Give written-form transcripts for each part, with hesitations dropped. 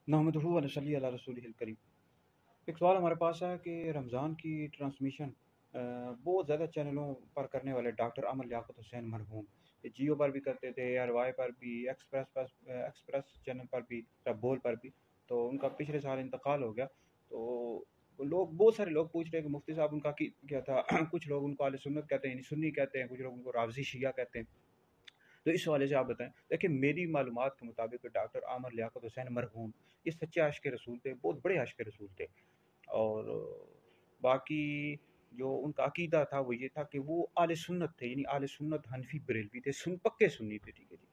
नहमदुहु व नसल्ली अला रसूलिहिल करीम। एक सवाल हमारे पास है कि रमज़ान की ट्रांसमिशन बहुत ज़्यादा चैनलों पर करने वाले डॉक्टर अमर लियाकत हुसैन मरहूम जियो पर भी करते थे, ARY पर भी, एक्सप्रेस चैनल पर भी, बोल पर भी। तो उनका पिछले साल इंतकाल हो गया। तो लोग, बहुत सारे लोग पूछ रहे हैं कि मुफ्ती साहब उनका क्या था। कुछ लोग उनको अहले सुन्नत कहते हैं, यानी सुन्नी कहते हैं, कुछ लोग उनको रावजी शिया कहते हैं। तो इस हवाले से आप बताएं। देखिए, मेरी मालूमात के मुताबिक डॉक्टर आमर लियाकत हुसैन मरहूम ये सच्चे आशिक रसूल थे, बहुत बड़े आशिक रसूल थे। और बाकी जो उनका अकीदा था वो ये था कि वो आले सुन्नत थे, यानी आले सुन्नत हनफी बरेलवी थे, पक्के सुन्नी थे, ठीक है जी।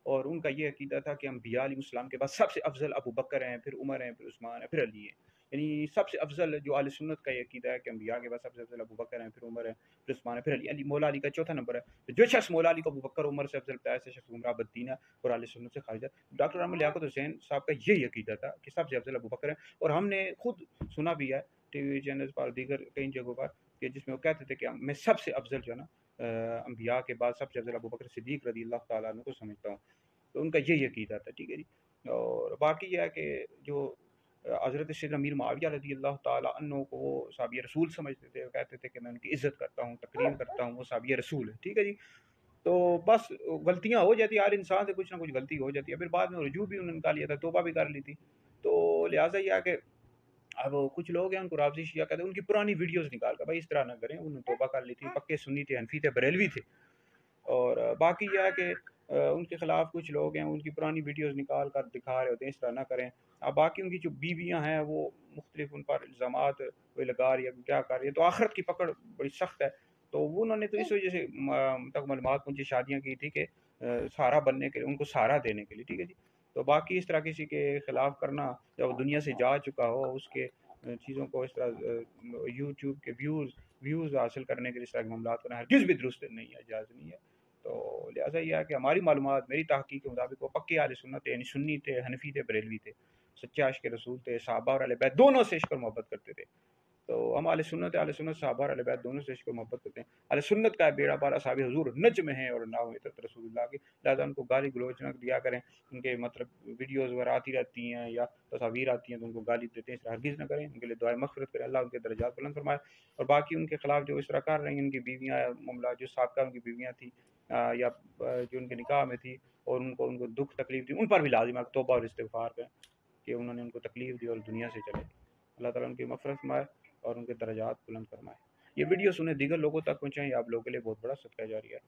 और उनका ये अकीदा था कि अम्बिया अलैहिस्सलाम के बाद सबसे अफजल अबू बकर हैं, फिर उमर हैं, फिर उस्मान है, फिर अली हैं। यानी सबसे अफजल जो आले सुन्नत का ये अकीदा है कि अम्बिया के बाद सबसे अफजल अबू बकर हैं, फिर उमर है, फिर उस्मान है, फिर अली। मौला अली का चौथा नंबर है। तो जो शख्स मौला अली को अबू बकर उमर से अफजल बताया, ऐसे शख्स गुमराह बददीन है और आले सुन्नत से खारिज है। डॉक्टर अहमद लियाकत हुसैन साहब का यही अकीदा था कि सबसे अफजल अबू बकर है। और हमने खुद सुना भी है टीवी चैनल्स पर, दीगर कई जगहों पर, कि जिसमें वो कहते थे कि मैं सबसे अफजल जो है ना अम्बिया के बाद सबसे अफजल अबू बकर सिद्दीक रज़ी अल्लाह ताला अन्हु को समझता हूँ। तो उनका यही अकीदा था, ठीक है जी। और बाकी यह है कि जो हज़रत सैयदना अमीर मुआविया रज़ी अल्लाह ताला अन्हु को वो साहबी रसूल समझते थे, वो कहते थे कि मैं उनकी इज़्ज़त करता हूँ, तकरीम करता हूँ, वो साहबी रसूल है, ठीक है जी। तो बस गलतियाँ हो जाती है, हर इंसान से कुछ ना कुछ गलती हो जाती है। फिर बाद में रुजू भी उन्होंने निकाल लिया था, तौबा भी कर ली थी। तो लिहाजा ये है कि अब कुछ लोग हैं उनको रावजी शिया कहते हैं, उनकी पुरानी वीडियोस निकाल कर भाई इस तरह ना करें, उन्होंने तौबा कर ली थी, पक्के सुन्नी थे, हनफी थे, बरेलवी थे। और बाकी यह है कि उनके खिलाफ कुछ लोग हैं, उनकी पुरानी वीडियोस निकाल कर दिखा रहे होते हैं, इस तरह ना करें। अब बाकी उनकी जो बीवियां हैं वो मुख्तलिफ उन पर इल्ज़ामात कोई लगा रही है, कोई क्या कर रही है, तो आखिरत की पकड़ बड़ी सख्त है। तो वो उन्होंने तो इस वजह से तक मालूमात मुझे शादियाँ की थी कि सहारा बनने के लिए, उनको सहारा देने के लिए, ठीक है जी। तो बाकी इस तरह किसी के खिलाफ करना, जब वो दुनिया से जा चुका हो, उसके चीज़ों को इस तरह यूट्यूब के व्यूज़ हासिल करने के लिए इस तरह के मामलात करना हरगिज़ भी दुरुस्त नहीं है, जायज़ नहीं है। तो लिहाजा ये है कि हमारी मालूमात, मेरी तहकीक के मुताबिक वो पक्के आले सुन्नत थे, यानी सुन्नी थे, हनफी थे, बरेलवी थे, सच्चे आशिक रसूल थे, सहाबा और अहले बैत दोनों से इश्क और मोहब्बत करते थे। तो हम आले सुन्नत सहाबा और अहले बैत दोनों से इश्क और मोहब्बत करते हैं। अहले सुन्नत का बेड़ा पार असहाबे हुजूर नज में है और नाव इतरत रसूलुल्लाह की। लिहाजा उनको गाली गलौज न दिया करें। उनके मतलब वीडियोज़ वगैरह आती रहती हैं या तस्वीर आती हैं तो उनको गाली देते हैं, इस तरह हरगिज़ ना करें। उनके लिए दुआए मग़फ़िरत करें, अल्लाह उनके दर्जात बुलंद फरमाए। और बाकी उनके खिलाफ जो इस तरह कर रही हैं, उनकी बीवियाँ मामला जो साबका उनकी बीवियाँ थी या जो उनके निकाह में थी और उनको उनको दुख तकलीफ दी, उन पर भी लाजिम है तौबा और इस्तिग़फ़ार करें कि उन्होंने उनको तकलीफ दी और दुनिया से चले। अल्लाह ताला उनकी मग़फ़िरत फरमाए और उनके दर्जात बुलंद फरमाए। ये वीडियो सुने दीगर लोगों तक पहुँचाएँ, ये आप लोगों के लिए बहुत बड़ा सदका जारिया है।